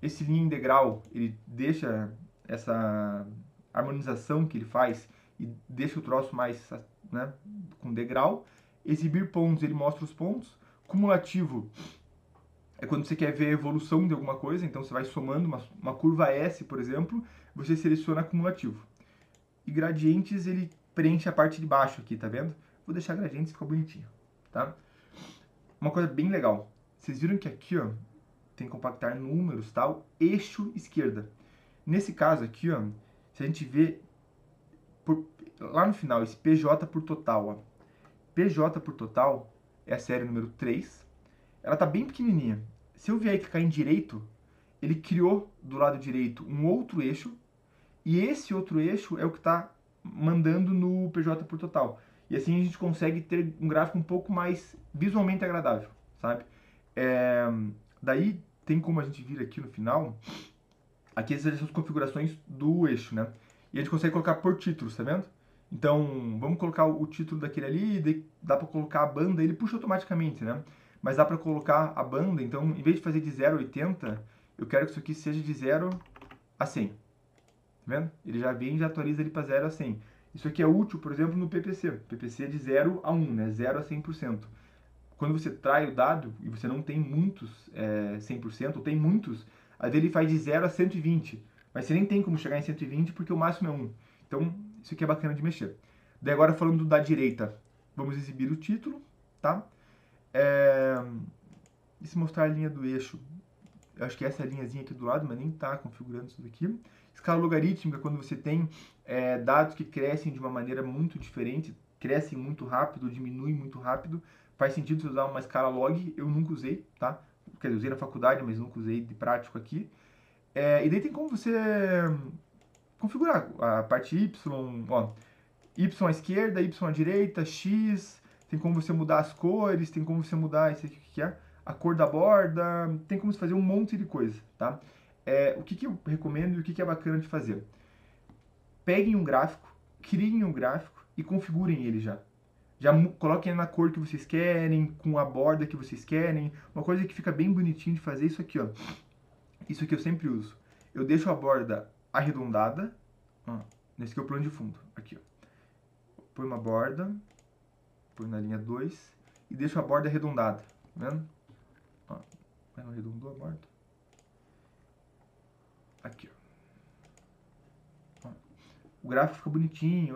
Esse linha em degrau, ele deixa essa harmonização que ele faz e deixa o troço mais, né, com degrau. Exibir pontos, ele mostra os pontos. Cumulativo é quando você quer ver a evolução de alguma coisa, então você vai somando uma curva S, por exemplo, você seleciona cumulativo. E gradientes, ele preenche a parte de baixo aqui, tá vendo? Vou deixar gradientes, fica bonitinho, tá? Uma coisa bem legal, vocês viram que aqui, ó, tem compactar números, tal, eixo esquerda. Nesse caso aqui, ó, se a gente vê lá no final, esse PJ por total, ó. PJ por total é a série número 3. Ela tá bem pequenininha. Se eu vier e clicar em direito, ele criou do lado direito um outro eixo, e esse outro eixo é o que está mandando no PJ por total. E assim a gente consegue ter um gráfico um pouco mais visualmente agradável, sabe? Daí tem como a gente vir aqui no final, aqui essas são as configurações do eixo, né? E a gente consegue colocar por títulos, tá vendo? Então, vamos colocar o título daquele ali, dá para colocar a banda, ele puxa automaticamente, né? Mas dá para colocar a banda, então, em vez de fazer de 0 a 80, eu quero que isso aqui seja de 0 a 100. Tá vendo? Ele já vem e já atualiza ele para 0 a 100. Isso aqui é útil, por exemplo, no PPC. O PPC é de 0 a 1, né? 0 a 100%. Quando você trai o dado e você não tem muitos 100%, ou tem muitos, às vezes ele faz de 0 a 120. Mas você nem tem como chegar em 120 porque o máximo é 1. Então, isso aqui é bacana de mexer. Daí agora falando da direita, vamos exibir o título, tá? E se mostrar a linha do eixo, eu acho que essa é a linhazinha aqui do lado, mas nem está configurando isso daqui. Escala logarítmica, quando você tem dados que crescem de uma maneira muito diferente, crescem muito rápido, diminuem muito rápido, faz sentido você usar uma escala log, eu nunca usei, tá? Quer dizer, usei na faculdade, mas nunca usei de prático aqui. E daí tem como você configurar a parte Y, ó, Y à esquerda, Y à direita, X, tem como você mudar as cores, tem como você mudar isso aqui que é a cor da borda, tem como você fazer um monte de coisa, tá? O que eu recomendo e o que é bacana de fazer? Peguem um gráfico, criem um gráfico e configurem ele já. Já coloquem na cor que vocês querem, com a borda que vocês querem. Uma coisa que fica bem bonitinho de fazer é isso aqui, ó. Isso aqui eu sempre uso. Eu deixo a borda arredondada, ó, nesse aqui é o plano de fundo, aqui, ó. Põe uma borda, põe na linha 2 e deixo a borda arredondada, tá vendo? Ó, não arredondou a borda? Aqui, ó. O gráfico fica bonitinho,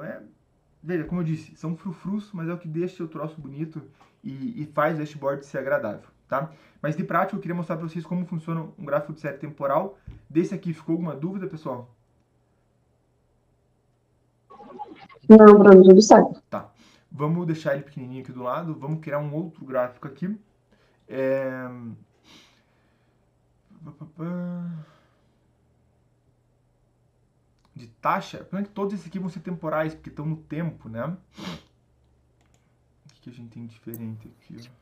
veja, como eu disse, são frufrus, mas é o que deixa o troço bonito e faz o dashboard ser agradável, tá? Mas de prática eu queria mostrar para vocês como funciona um gráfico de série temporal. Desse aqui, ficou alguma dúvida, pessoal? Não, Bruno, tudo certo. Tá. Vamos deixar ele pequenininho aqui do lado, vamos criar um outro gráfico aqui. De taxa, pena que todos esses aqui vão ser temporais, porque estão no tempo, né? O que a gente tem diferente aqui, ó?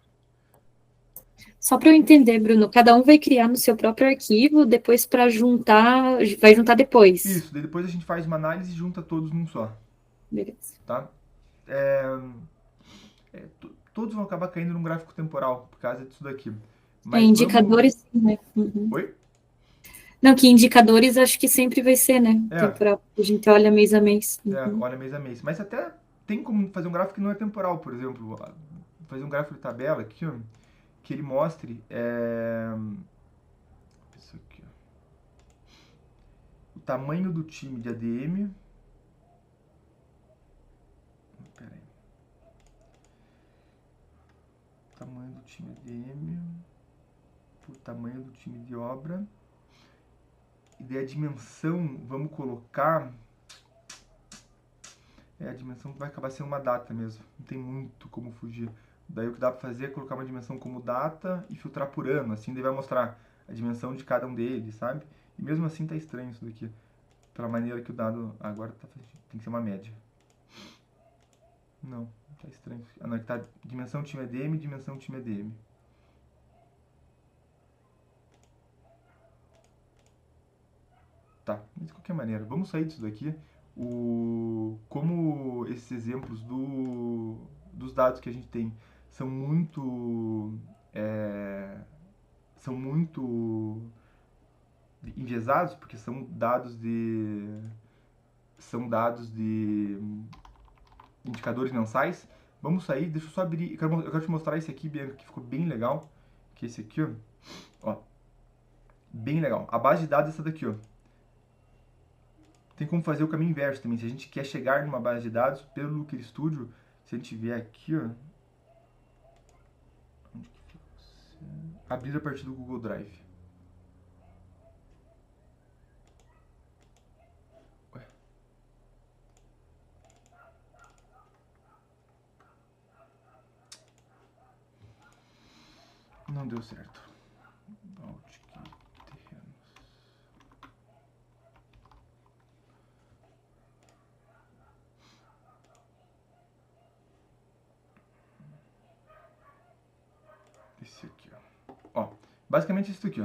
Só para eu entender, Bruno, cada um vai criar no seu próprio arquivo, depois para juntar, vai juntar depois. Isso, daí depois a gente faz uma análise e junta todos num só. Beleza. Tá? Todos vão acabar caindo num gráfico temporal, por causa disso daqui. Mas indicadores, né? Uhum. Oi? Não, que indicadores acho que sempre vai ser, né? Temporal. A gente olha mês a mês. Uhum. Olha mês a mês. Mas até tem como fazer um gráfico que não é temporal, por exemplo. Fazer um gráfico de tabela aqui, ó, que ele mostre isso aqui, ó, o tamanho do time de ADM. Pera aí. Tamanho do time de ADM por tamanho do time de obra. E daí a dimensão, vamos colocar... a dimensão vai acabar sendo uma data mesmo. Não tem muito como fugir. Daí o que dá pra fazer é colocar uma dimensão como data e filtrar por ano. Assim daí vai mostrar a dimensão de cada um deles, sabe? E mesmo assim tá estranho isso daqui. Pela maneira que o dado... agora tá, tem que ser uma média. Não, tá estranho. Ah, não, é que tá dimensão time ADM, dimensão time ADM. Tá, mas de qualquer maneira, vamos sair disso daqui. Como esses exemplos dos dados que a gente tem são muito enviesados, porque são dados de indicadores mensais. Vamos sair, deixa eu só abrir, eu quero te mostrar esse aqui, Bianca, que ficou bem legal, que é esse aqui, ó, bem legal. A base de dados é essa daqui, ó. Tem como fazer o caminho inverso também. Se a gente quer chegar numa base de dados pelo Looker Studio, se a gente vier aqui, ó, onde que fica? Abrir a partir do Google Drive. Ué. Não deu certo. Esse aqui, ó. Basicamente isso aqui,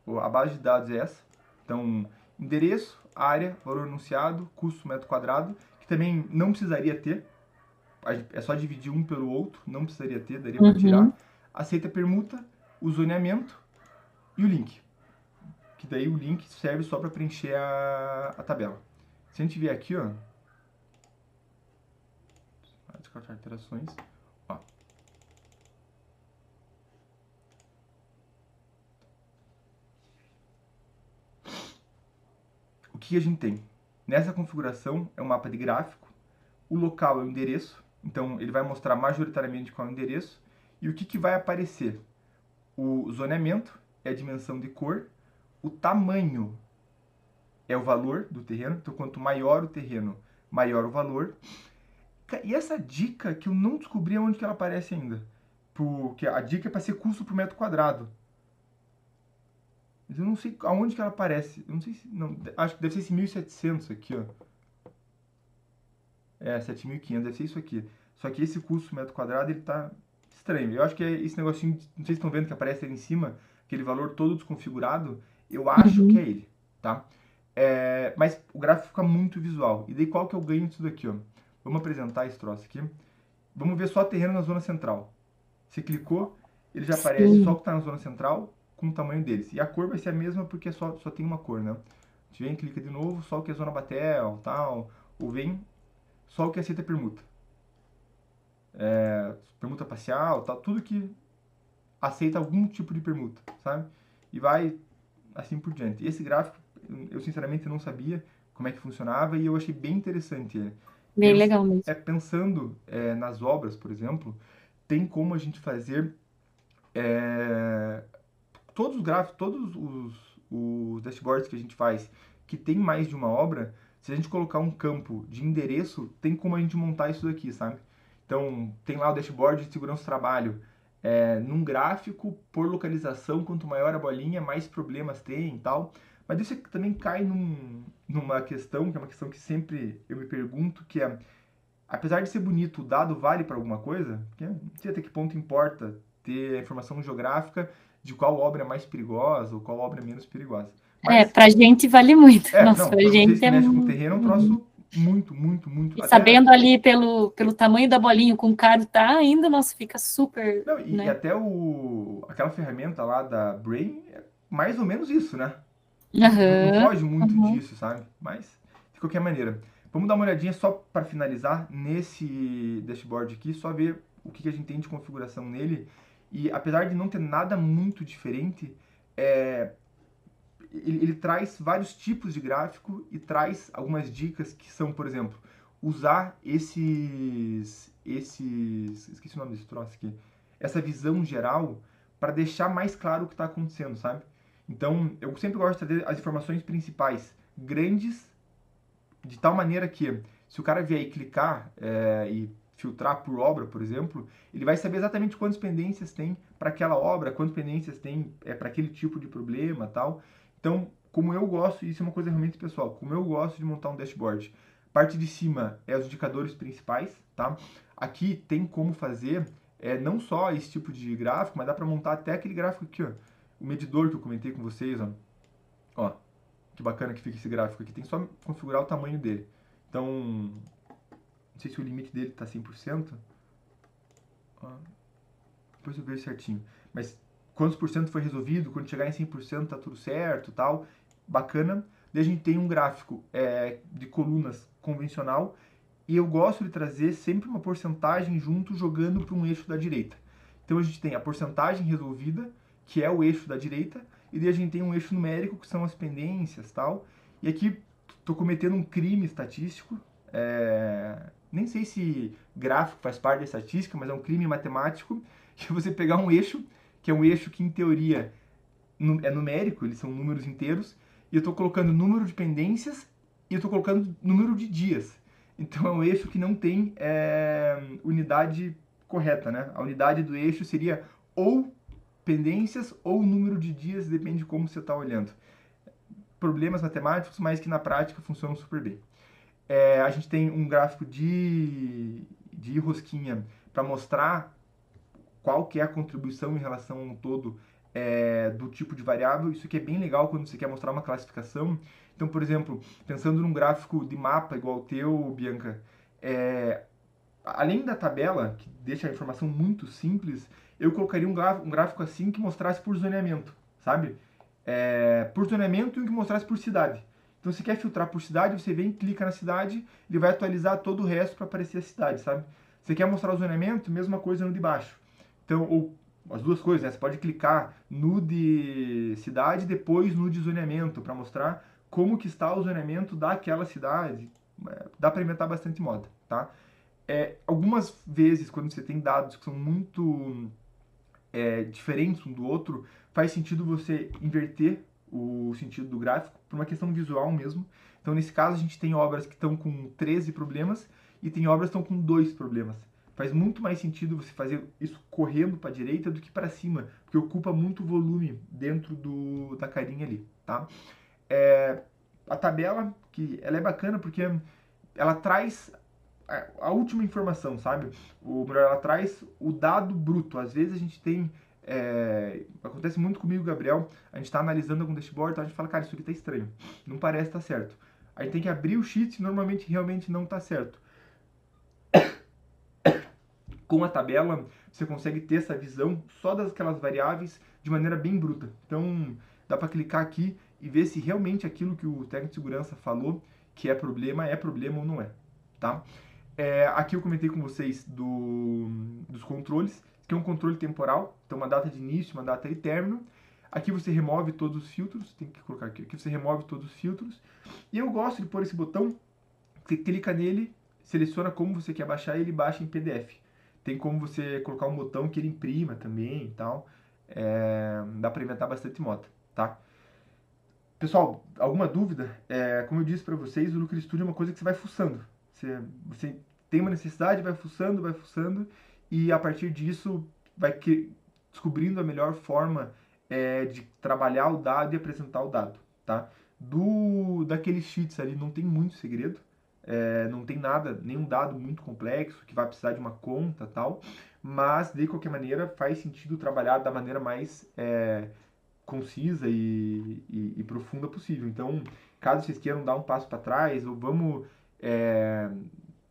ó. A base de dados é essa. Então, endereço, área, valor anunciado, custo metro quadrado, que também não precisaria ter. É só dividir um pelo outro, não precisaria ter, daria para tirar. Aceita permuta, o zoneamento e o link. Que daí o link serve só para preencher a tabela. Se a gente vier aqui, ó, descartar alterações, ó. O que a gente tem? Nessa configuração é um mapa de gráfico, o local é o endereço, então ele vai mostrar majoritariamente qual é o endereço, e o que vai aparecer? O zoneamento é a dimensão de cor, o tamanho é o valor do terreno, então quanto maior o terreno, maior o valor. E essa dica que eu não descobri onde que ela aparece ainda, porque a dica é para ser custo por metro quadrado. Mas eu não sei aonde que ela aparece. Eu não sei se... Não, acho que deve ser esse 1.700 aqui, ó. 7.500, deve ser isso aqui. Só que esse custo metro quadrado, ele tá estranho. Eu acho que é esse negocinho, não sei se estão vendo que aparece ali em cima, aquele valor todo desconfigurado, eu acho que é Uhum. ele, tá? Mas o gráfico fica muito visual. E daí qual que é o ganho disso daqui, ó? Vamos apresentar esse troço aqui. Vamos ver só terreno na zona central. Você clicou, ele já aparece só o Sim. que está na zona central com o tamanho deles. E a cor vai ser a mesma porque só tem uma cor, né? A gente vem, clica de novo, só o que é zona Batel, tal, ou vem só o que aceita permuta. Permuta parcial, tal, tudo que aceita algum tipo de permuta, sabe? E vai assim por diante. Esse gráfico, eu sinceramente não sabia como é que funcionava e eu achei bem interessante ele. Bem legal mesmo. Pensando nas obras, por exemplo, tem como a gente fazer todos os gráficos, todos os dashboards que a gente faz que tem mais de uma obra, se a gente colocar um campo de endereço, tem como a gente montar isso daqui, sabe? Então, tem lá o dashboard de segurança do trabalho. Num gráfico, por localização, quanto maior a bolinha, mais problemas tem e tal. Mas isso também cai numa questão, que é uma questão que sempre eu me pergunto, que é, apesar de ser bonito, o dado vale para alguma coisa? Porque não sei até que ponto importa ter a informação geográfica de qual obra é mais perigosa ou qual obra é menos perigosa. Mas, Pra gente vale muito. Nossa, não, pra para vocês gente que é. mexem com o terreno, é um troço muito, muito, muito. E Até, sabendo ali pelo tamanho da bolinha, com o caro tá, ainda, nossa, fica super, não, e né? até aquela ferramenta lá da Brain é mais ou menos isso, né? Não Aham, foge muito aham. disso, sabe? Mas, de qualquer maneira. Vamos dar uma olhadinha só para finalizar nesse dashboard aqui, só ver o que a gente tem de configuração nele. E apesar de não ter nada muito diferente, é, ele traz vários tipos de gráfico e traz algumas dicas que são, por exemplo, usar esqueci o nome desse troço aqui, essa visão geral para deixar mais claro o que está acontecendo, sabe? Então, eu sempre gosto de trazer as informações principais, grandes, de tal maneira que, se o cara vier e clicar e filtrar por obra, por exemplo, ele vai saber exatamente quantas pendências tem para aquela obra, quantas pendências tem para aquele tipo de problema, tal. Então, como eu gosto, isso é uma coisa realmente pessoal, como eu gosto de montar um dashboard. Parte de cima é os indicadores principais, tá? Aqui tem como fazer não só esse tipo de gráfico, mas dá para montar até aquele gráfico aqui, ó. O medidor que eu comentei com vocês, ó. Ó, que bacana que fica esse gráfico aqui. Tem só configurar o tamanho dele. Então, não sei se o limite dele está 100%. Ó, depois eu vejo certinho. Mas quantos por cento foi resolvido? Quando chegar em 100% tá tudo certo, tal. Bacana. Daí a gente tem um gráfico de colunas convencional. E eu gosto de trazer sempre uma porcentagem junto, jogando para um eixo da direita. Então a gente tem a porcentagem resolvida, que é o eixo da direita, e daí a gente tem um eixo numérico, que são as pendências, tal. E aqui estou cometendo um crime estatístico. Nem sei se gráfico faz parte da estatística, mas é um crime matemático, que é você pegar um eixo, que é um eixo que em teoria é numérico, eles são números inteiros, e eu estou colocando número de pendências e eu estou colocando número de dias. Então é um eixo que não tem unidade correta, né? A unidade do eixo seria ou pendências ou número de dias, depende de como você está olhando. Problemas matemáticos, mas que na prática funcionam super bem. A gente tem um gráfico de rosquinha para mostrar qual que é a contribuição em relação ao todo do tipo de variável. Isso aqui é bem legal quando você quer mostrar uma classificação. Então, por exemplo, pensando num gráfico de mapa igual o teu, Bianca, além da tabela, que deixa a informação muito simples, eu colocaria um gráfico assim que mostrasse por zoneamento, sabe? Por zoneamento e um que mostrasse por cidade. Então, se quer filtrar por cidade, você vem, clica na cidade, ele vai atualizar todo o resto para aparecer a cidade, sabe? Você quer mostrar o zoneamento, mesma coisa no de baixo. Então, ou as duas coisas, né? Você pode clicar no de cidade, depois no de zoneamento, para mostrar como que está o zoneamento daquela cidade. Dá para inventar bastante moda, tá? Algumas vezes, quando você tem dados que são muito diferentes um do outro, faz sentido você inverter o sentido do gráfico por uma questão visual mesmo. Então, nesse caso, a gente tem obras que estão com 13 problemas e tem obras que estão com 2 problemas. faz muito mais sentido você fazer isso correndo para a direita do que para cima, porque ocupa muito volume dentro da carinha ali, tá? A tabela, que ela é bacana porque ela traz a última informação, sabe? Ou melhor, ela traz o dado bruto. Às vezes a gente tem... acontece muito comigo, Gabriel, a gente está analisando algum dashboard, então a gente fala, cara, isso aqui tá estranho, não parece estar certo. A gente tem que abrir o sheet e normalmente realmente não tá certo. Com a tabela, você consegue ter essa visão só daquelas variáveis de maneira bem bruta. Então, dá para clicar aqui e ver se realmente aquilo que o técnico de segurança falou que é problema ou não é, tá? Aqui eu comentei com vocês dos controles, que é um controle temporal, então uma data de início, uma data de término. Aqui você remove todos os filtros, tem que colocar aqui, aqui você remove todos os filtros. E eu gosto de pôr esse botão, você clica nele, seleciona como você quer baixar e ele baixa em PDF. Tem como você colocar um botão que ele imprima também e tal. Dá para inventar bastante moda, tá? Pessoal, alguma dúvida? Como eu disse para vocês, o Looker Studio é uma coisa que você vai fuçando. Você tem uma necessidade, vai fuçando, e a partir disso vai descobrindo a melhor forma de trabalhar o dado e apresentar o dado, tá? Daqueles sheets ali não tem muito segredo. Não tem nada, nenhum dado muito complexo que vai precisar de uma conta e tal, mas de qualquer maneira faz sentido trabalhar da maneira mais concisa e profunda possível. Então, caso vocês queiram dar um passo para trás, ou vamos,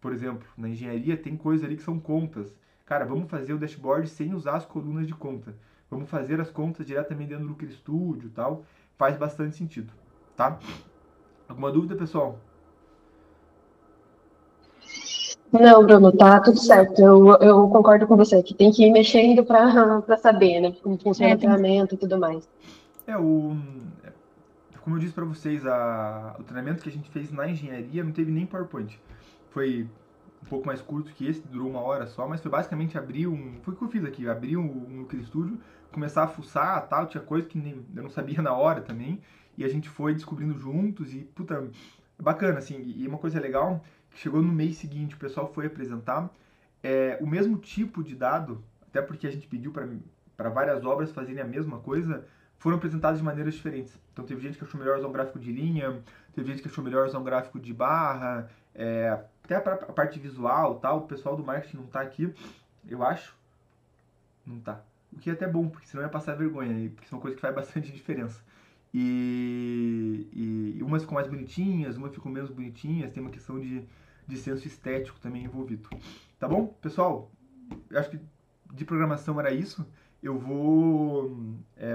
por exemplo, na engenharia tem coisas ali que são contas. Cara, vamos fazer o dashboard sem usar as colunas de conta. Vamos fazer as contas diretamente dentro do Looker Studio e tal. Faz bastante sentido, tá? Alguma dúvida, pessoal? Não, Bruno, tá tudo certo. Eu concordo com você, que tem que ir mexendo para saber, né? Como funciona a ferramenta e tudo mais. Como eu disse para vocês, o treinamento que a gente fez na engenharia não teve nem PowerPoint. Foi um pouco mais curto que esse, durou 1 hora só, mas foi basicamente foi o que eu fiz aqui, abrir um Looker Studio, começar a fuçar tal, tinha coisa que eu não sabia na hora também, e a gente foi descobrindo juntos, e puta, bacana, assim, e uma coisa legal, que chegou no mês seguinte, o pessoal foi apresentar o mesmo tipo de dado, até porque a gente pediu para várias obras fazerem a mesma coisa, foram apresentadas de maneiras diferentes. Então teve gente que achou melhor usar um gráfico de linha, teve gente que achou melhor usar um gráfico de barra, até a parte visual, tal. O pessoal do marketing não tá aqui, eu acho. Não tá. O que é até bom, porque senão ia passar vergonha, porque são coisas que faz bastante diferença. E umas ficam mais bonitinhas, umas ficam menos bonitinhas, tem uma questão de senso estético também envolvido. Tá bom? Pessoal, eu acho que de programação era isso. Eu vou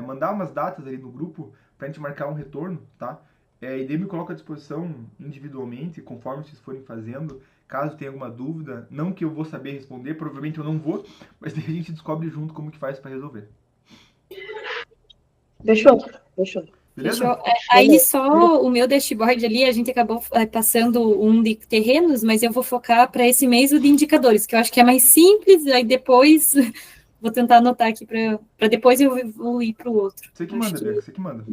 mandar umas datas ali no grupo pra gente marcar um retorno, tá? E daí me coloco à disposição individualmente, conforme vocês forem fazendo, caso tenha alguma dúvida. Não que eu vou saber responder, provavelmente eu não vou, mas daí a gente descobre junto como que faz para resolver. Fechou. Beleza? Aí só o meu dashboard ali, a gente acabou passando um de terrenos, mas eu vou focar para esse mês o de indicadores, que eu acho que é mais simples, aí depois vou tentar anotar aqui para depois eu vou ir para o outro. Você que manda, Beca, você que manda.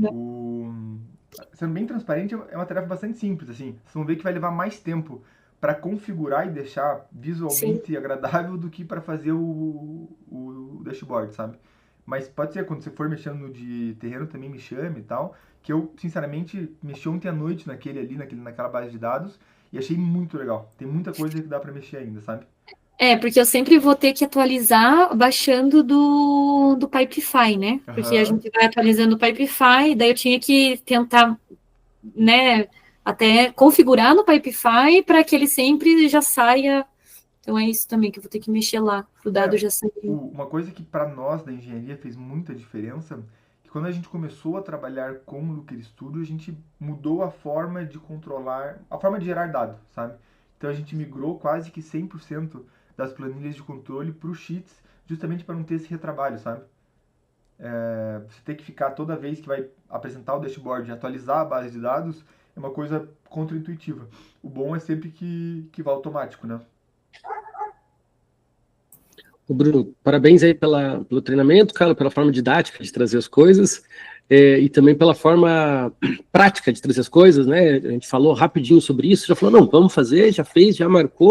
Sendo bem transparente, é uma tarefa bastante simples, assim. Vocês vão ver que vai levar mais tempo para configurar e deixar visualmente agradável do que para fazer o dashboard, sabe? Mas pode ser, quando você for mexendo no de terreno, também me chame e tal, que eu, sinceramente, mexi ontem à noite naquela base de dados e achei muito legal. Tem muita coisa que dá para mexer ainda, sabe? Porque eu sempre vou ter que atualizar baixando do Pipefy, né? Porque a gente vai atualizando o Pipefy, daí eu tinha que tentar, né, até configurar no Pipefy para que ele sempre já saia. Então é isso também que eu vou ter que mexer lá, o dado já sair. Uma coisa que para nós da engenharia fez muita diferença, que quando a gente começou a trabalhar com o Looker Studio, a gente mudou a forma de controlar, a forma de gerar dados, sabe? Então a gente migrou quase que 100% das planilhas de controle para os sheets, justamente para não ter esse retrabalho, sabe? Você ter que ficar toda vez que vai apresentar o dashboard e atualizar a base de dados é uma coisa contra-intuitiva. O bom é sempre que vá automático, né? Bruno, parabéns aí pelo treinamento, cara, pela forma didática de trazer as coisas e também pela forma prática de trazer as coisas, né? A gente falou rapidinho sobre isso, já falou, não, vamos fazer, já fez, já marcou.